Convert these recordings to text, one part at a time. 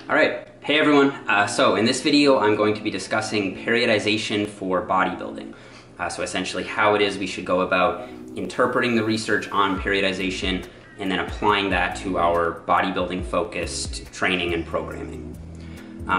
All right, hey everyone. So in this video, I'm going to be discussing periodization for bodybuilding. So essentially how it is we should go about interpreting the research on periodization and then applying that to our bodybuilding focused training and programming.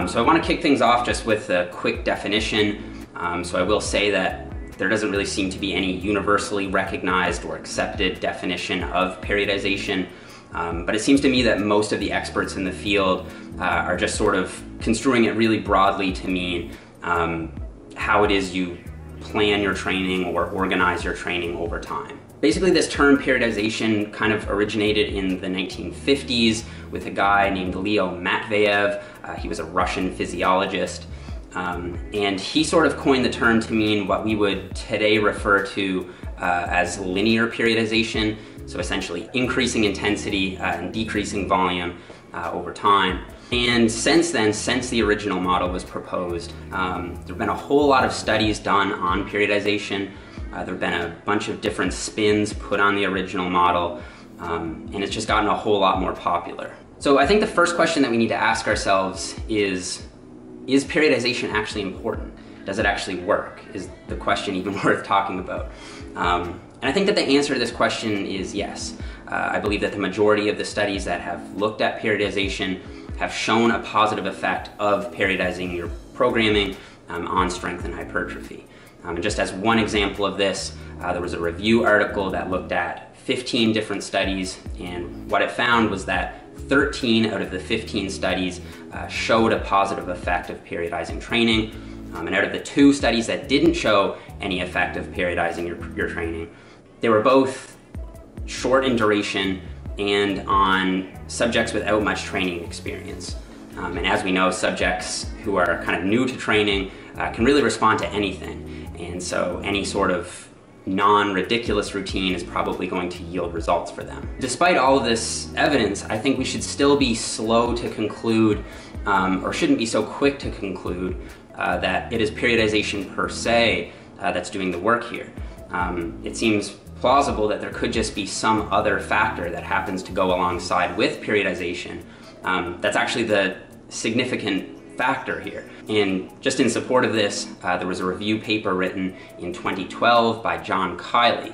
So I want to kick things off just with a quick definition. So I will say that there doesn't really seem to be any universally recognized or accepted definition of periodization. But it seems to me that most of the experts in the field are just sort of construing it really broadly to mean how it is you plan your training or organize your training over time. Basically, this term periodization kind of originated in the 1950s with a guy named Leo Matveyev. He was a Russian physiologist. And he sort of coined the term to mean what we would today refer to as linear periodization. So essentially increasing intensity and decreasing volume over time. And since then, since the original model was proposed, there have been a whole lot of studies done on periodization. There have been a bunch of different spins put on the original model, and it's just gotten a whole lot more popular. So I think the first question that we need to ask ourselves is periodization actually important? Does it actually work? Is the question even worth talking about? And I think that the answer to this question is yes. I believe that the majority of the studies that have looked at periodization have shown a positive effect of periodizing your programming on strength and hypertrophy. And just as one example of this, there was a review article that looked at 15 different studies, and what it found was that 13 out of the 15 studies showed a positive effect of periodizing training. And out of the 2 studies that didn't show any effect of periodizing your training, they were both short in duration and on subjects without much training experience. And as we know, subjects who are kind of new to training can really respond to anything. And so any sort of non-ridiculous routine is probably going to yield results for them. Despite all of this evidence, I think we should still be slow to conclude, or shouldn't be so quick to conclude, that it is periodization per se that's doing the work here. It seems plausible that there could just be some other factor that happens to go alongside with periodization. That's actually the significant factor here. And just in support of this, there was a review paper written in 2012 by John Kiley,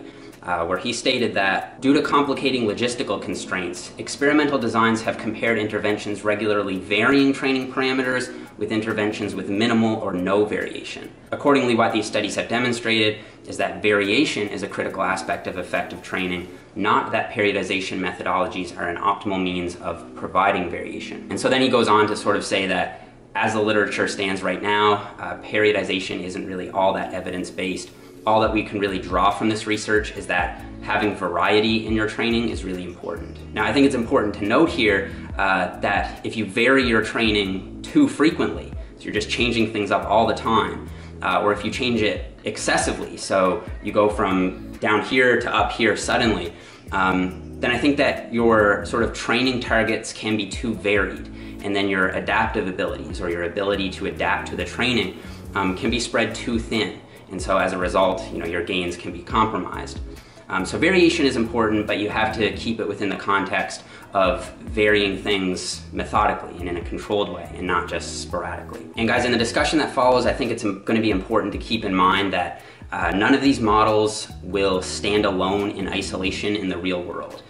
where he stated that due to complicating logistical constraints, experimental designs have compared interventions regularly varying training parameters with interventions with minimal or no variation. Accordingly, what these studies have demonstrated is that variation is a critical aspect of effective training, not that periodization methodologies are an optimal means of providing variation. And so then he goes on to sort of say that as the literature stands right now, periodization isn't really all that evidence-based. All that we can really draw from this research is that having variety in your training is really important. Now, I think it's important to note here that if you vary your training too frequently, so you're just changing things up all the time, or if you change it excessively, so you go from down here to up here suddenly, then I think that your sort of training targets can be too varied, and then your adaptive abilities or your ability to adapt to the training can be spread too thin. And so as a result, your gains can be compromised. So variation is important, but you have to keep it within the context of varying things methodically and in a controlled way and not just sporadically. And guys, in the discussion that follows, I think it's going to be important to keep in mind that none of these models will stand alone in isolation in the real world.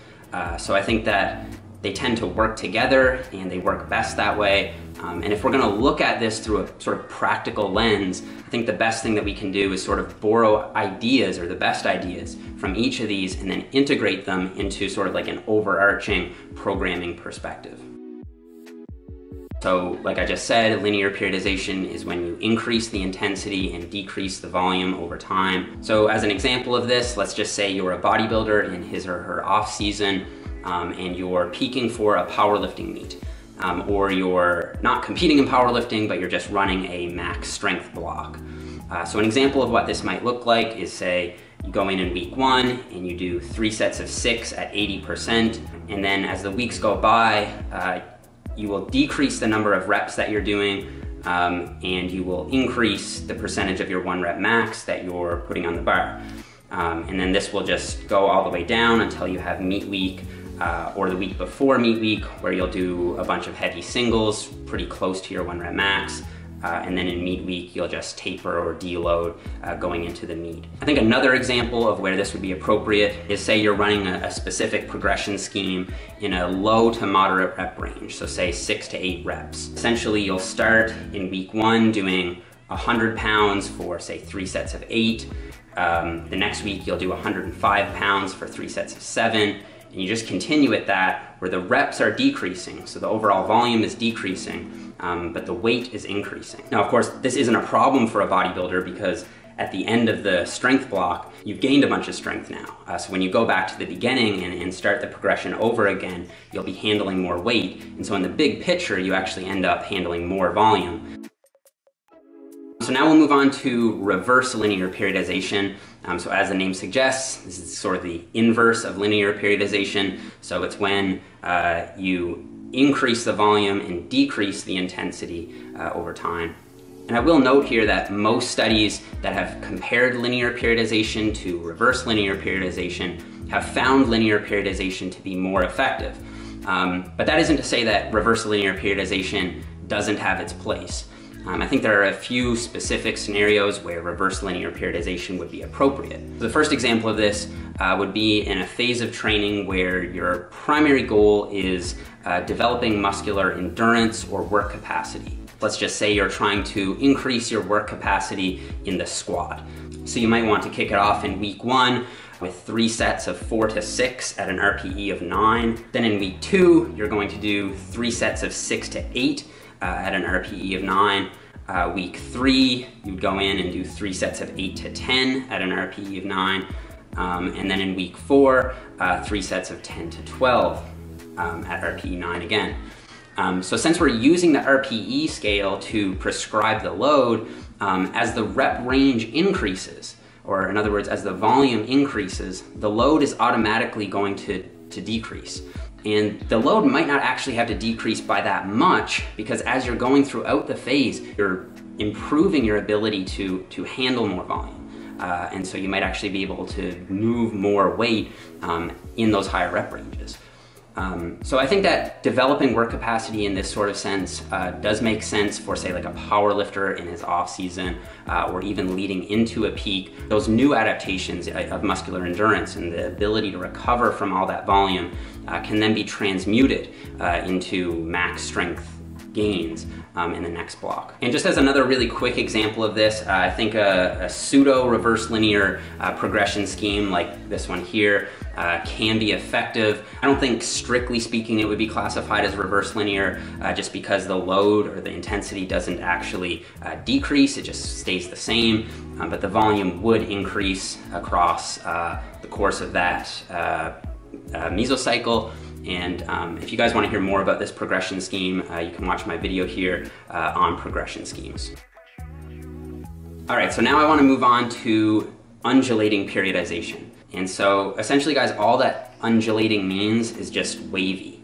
So I think that they tend to work together and they work best that way. And if we're going to look at this through a sort of practical lens, I think the best thing that we can do is sort of borrow ideas or the best ideas from each of these and then integrate them into sort of like an overarching programming perspective. So like I just said, linear periodization is when you increase the intensity and decrease the volume over time. So as an example of this, let's just say you're a bodybuilder in his or her off season and you're peaking for a powerlifting meet. Or you're not competing in powerlifting, but you're just running a max strength block. So an example of what this might look like is, say, you go in week 1 and you do 3 sets of 6 at 80%, and then as the weeks go by, you will decrease the number of reps that you're doing, and you will increase the percentage of your 1 rep max that you're putting on the bar. And then this will just go all the way down until you have meet week, or the week before meet week, where you'll do a bunch of heavy singles, pretty close to your 1 rep max. And then in meet week, you'll just taper or deload going into the meet. I think another example of where this would be appropriate is, say you're running a specific progression scheme in a low to moderate rep range. So say 6 to 8 reps. Essentially, you'll start in week 1 doing 100 pounds for say 3 sets of 8. The next week, you'll do 105 pounds for 3 sets of 7. And you just continue at that, where the reps are decreasing. So the overall volume is decreasing, but the weight is increasing. Now, of course, this isn't a problem for a bodybuilder, because at the end of the strength block, you've gained a bunch of strength now. So when you go back to the beginning and start the progression over again, you'll be handling more weight. And so in the big picture, you actually end up handling more volume. So now we'll move on to reverse linear periodization. So as the name suggests, this is sort of the inverse of linear periodization. So it's when you increase the volume and decrease the intensity over time. And I will note here that most studies that have compared linear periodization to reverse linear periodization have found linear periodization to be more effective. But that isn't to say that reverse linear periodization doesn't have its place. I think there are a few specific scenarios where reverse linear periodization would be appropriate. The first example of this would be in a phase of training where your primary goal is developing muscular endurance or work capacity. Let's just say you're trying to increase your work capacity in the squat. So you might want to kick it off in week 1 with 3 sets of 4 to 6 at an RPE of 9. Then in week 2, you're going to do 3 sets of 6 to 8 at an RPE of 9. Week 3, you'd go in and do 3 sets of 8 to 10 at an RPE of 9. And then in week 4, 3 sets of 10 to 12 at RPE 9 again. So since we're using the RPE scale to prescribe the load, as the rep range increases, or in other words, as the volume increases, the load is automatically going to decrease. And the load might not actually have to decrease by that much, because as you're going throughout the phase, you're improving your ability to handle more volume. And so you might actually be able to move more weight in those higher rep ranges. So I think that developing work capacity in this sort of sense does make sense for, say, like a power lifter in his off season, or even leading into a peak. Those new adaptations of muscular endurance and the ability to recover from all that volume can then be transmuted into max strength gains in the next block. And just as another really quick example of this, I think a pseudo reverse linear progression scheme like this one here can be effective. I don't think, strictly speaking, it would be classified as reverse linear just because the load or the intensity doesn't actually decrease, it just stays the same, but the volume would increase across the course of that mesocycle. And if you guys want to hear more about this progression scheme, you can watch my video here on progression schemes. All right, so now I want to move on to undulating periodization. And so essentially, guys, all that undulating means is just wavy.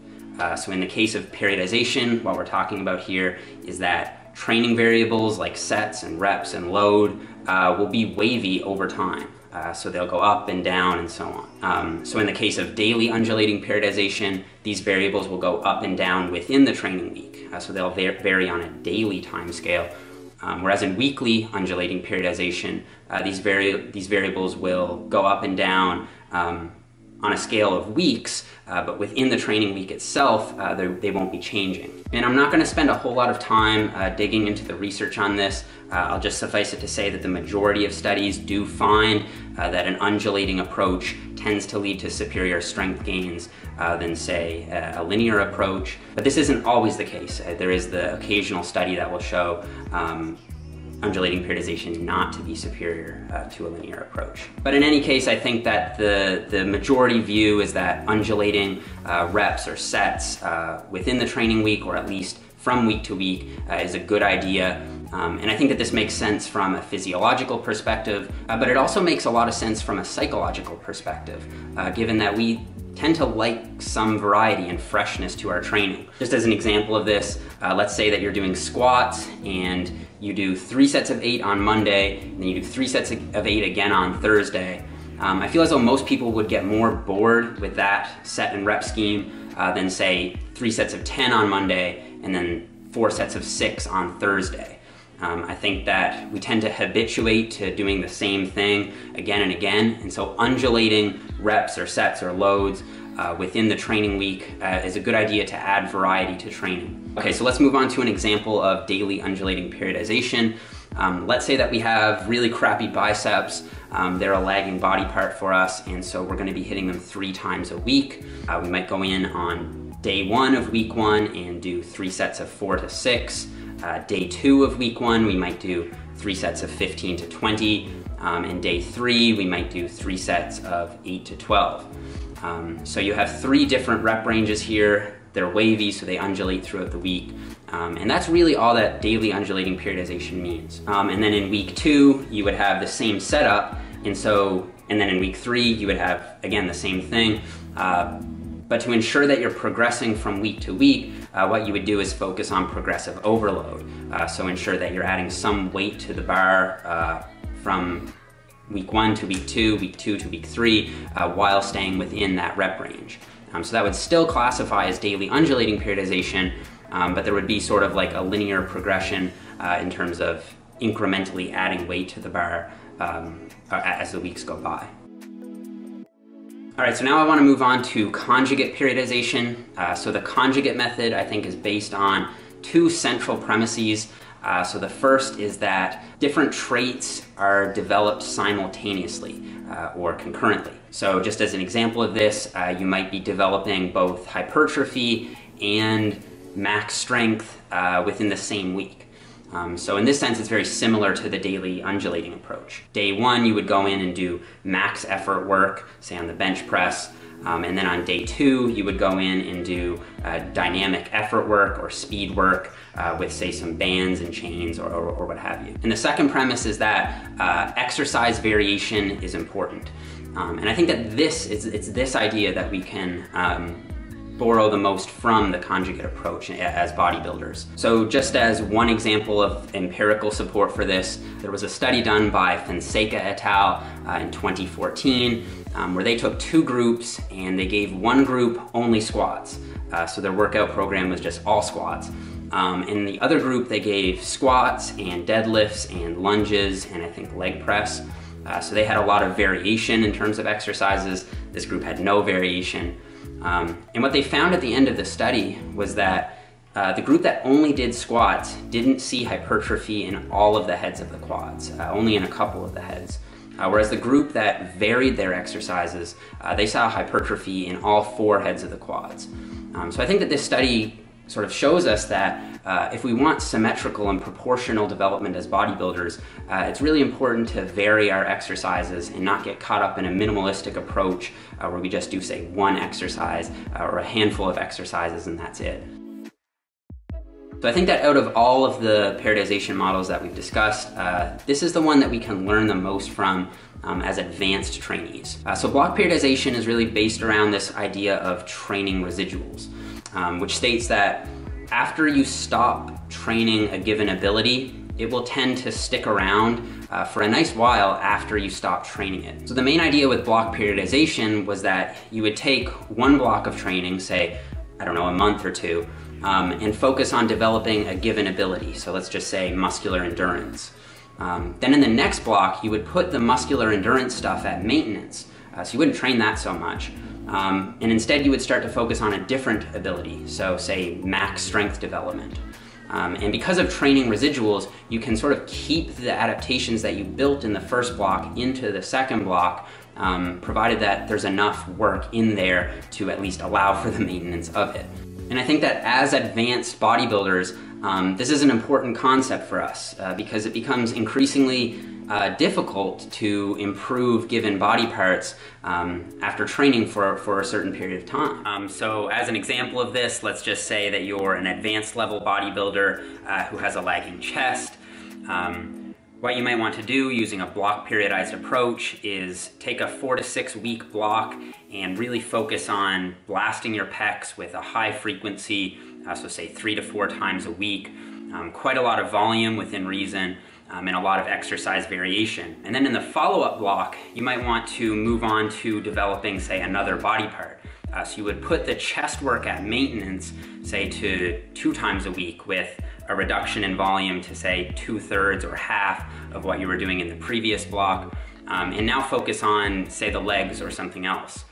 So in the case of periodization, what we're talking about here is that training variables like sets and reps and load will be wavy over time. So they'll go up and down and so on. So in the case of daily undulating periodization, these variables will go up and down within the training week. So they'll vary on a daily time scale. Whereas in weekly undulating periodization, these variables will go up and down on a scale of weeks, but within the training week itself, they won't be changing. And I'm not going to spend a whole lot of time digging into the research on this. I'll just suffice it to say that the majority of studies do find that an undulating approach tends to lead to superior strength gains than, say, a linear approach. But this isn't always the case. There is the occasional study that will show undulating periodization not to be superior to a linear approach. But in any case, I think that the majority view is that undulating reps or sets within the training week, or at least from week to week, is a good idea. And I think that this makes sense from a physiological perspective, but it also makes a lot of sense from a psychological perspective, given that we tend to like some variety and freshness to our training. Just as an example of this, let's say that you're doing squats and you do 3 sets of 8 on Monday, and then you do 3 sets of 8 again on Thursday. I feel as though most people would get more bored with that set and rep scheme than say 3 sets of 10 on Monday and then 4 sets of 6 on Thursday. I think that we tend to habituate to doing the same thing again and again, and so undulating reps or sets or loads within the training week is a good idea to add variety to training. Okay, so let's move on to an example of daily undulating periodization. Let's say that we have really crappy biceps. They're a lagging body part for us, and so we're gonna be hitting them 3 times a week. We might go in on day 1 of week 1 and do 3 sets of 4 to 6. Day 2 of week 1, we might do 3 sets of 15 to 20. And day 3, we might do 3 sets of 8 to 12. So you have 3 different rep ranges here. They're wavy, so they undulate throughout the week. And that's really all that daily undulating periodization means. And then in week 2, you would have the same setup. And then in week 3, you would have, again, the same thing. But to ensure that you're progressing from week to week, what you would do is focus on progressive overload. So ensure that you're adding some weight to the bar from week 1 to week 2, week 2 to week 3, while staying within that rep range. So that would still classify as daily undulating periodization, but there would be sort of like a linear progression in terms of incrementally adding weight to the bar as the weeks go by. All right, so now I want to move on to conjugate periodization. So the conjugate method, I think, is based on 2 central premises. So the first is that different traits are developed simultaneously or concurrently. So just as an example of this, you might be developing both hypertrophy and max strength within the same week. So in this sense, it's very similar to the daily undulating approach. Day 1, you would go in and do max effort work, say on the bench press. And then on day 2, you would go in and do dynamic effort work or speed work with, say, some bands and chains or what have you. And the second premise is that exercise variation is important. And I think that it's this idea that we can borrow the most from the conjugate approach as bodybuilders. So just as one example of empirical support for this, there was a study done by Fonseca et al. In 2014 where they took 2 groups and they gave one group only squats. So their workout program was just all squats. In the other group, they gave squats and deadlifts and lunges and I think leg press. So they had a lot of variation in terms of exercises. This group had no variation. And what they found at the end of the study was that the group that only did squats didn't see hypertrophy in all of the heads of the quads, only in a couple of the heads. Whereas the group that varied their exercises, they saw hypertrophy in all 4 heads of the quads. So I think that this study sort of shows us that if we want symmetrical and proportional development as bodybuilders, it's really important to vary our exercises and not get caught up in a minimalistic approach where we just do, say, 1 exercise or a handful of exercises and that's it. So I think that out of all of the periodization models that we've discussed, this is the one that we can learn the most from as advanced trainees. So block periodization is really based around this idea of training residuals, which states that after you stop training a given ability, it will tend to stick around for a nice while after you stop training it. So the main idea with block periodization was that you would take one block of training, say, I don't know, a month or 2, and focus on developing a given ability. So let's just say muscular endurance. Then in the next block, you would put the muscular endurance stuff at maintenance. So you wouldn't train that so much. And instead you would start to focus on a different ability. So say max strength development. And because of training residuals, you can sort of keep the adaptations that you built in the first block into the second block, provided that there's enough work in there to at least allow for the maintenance of it. And I think that as advanced bodybuilders, this is an important concept for us because it becomes increasingly difficult to improve given body parts after training for a certain period of time. So as an example of this, let's just say that you're an advanced level bodybuilder who has a lagging chest. What you might want to do using a block periodized approach is take a 4 to 6 week block and really focus on blasting your pecs with a high frequency, so say 3 to 4 times a week. quite a lot of volume within reason, and a lot of exercise variation. And then in the follow-up block, you might want to move on to developing, say, another body part. So you would put the chest work at maintenance, say, to 2 times a week with a reduction in volume to, say, 2/3 or half of what you were doing in the previous block, and now focus on, say, the legs or something else.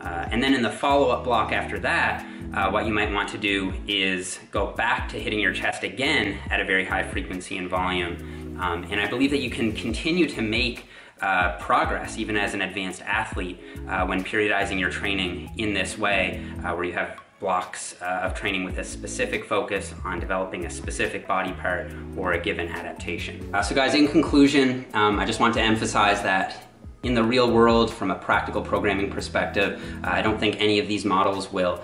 And then in the follow-up block after that, what you might want to do is go back to hitting your chest again at a very high frequency and volume. And I believe that you can continue to make progress even as an advanced athlete when periodizing your training in this way, where you have blocks of training with a specific focus on developing a specific body part or a given adaptation. So guys, in conclusion, I just want to emphasize that in the real world, from a practical programming perspective, I don't think any of these models will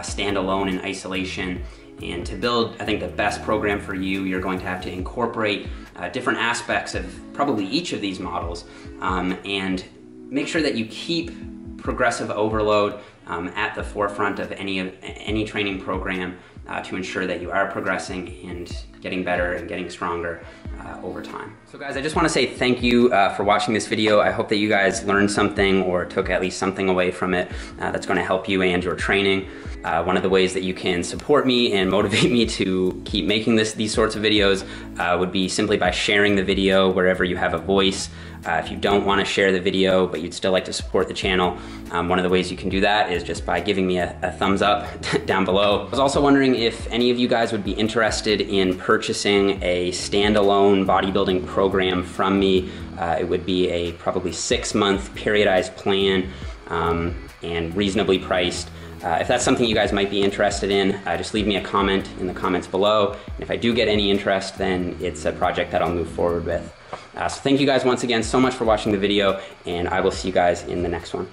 stand alone in isolation. And to build, I think, the best program for you, you're going to have to incorporate different aspects of probably each of these models, and make sure that you keep progressive overload at the forefront of any training program to ensure that you are progressing and getting better and getting stronger over time. So guys, I just want to say thank you for watching this video. I hope that you guys learned something or took at least something away from it that's going to help you and your training. One of the ways that you can support me and motivate me to keep making these sorts of videos would be simply by sharing the video wherever you have a voice. If you don't want to share the video, but you'd still like to support the channel, one of the ways you can do that is just by giving me a thumbs up down below. I was also wondering if any of you guys would be interested in purchasing a standalone bodybuilding program from me. It would be a probably 6-month periodized plan and reasonably priced. If that's something you guys might be interested in, just leave me a comment in the comments below. And if I do get any interest, then it's a project that I'll move forward with. So thank you guys once again so much for watching the video, and I will see you guys in the next one.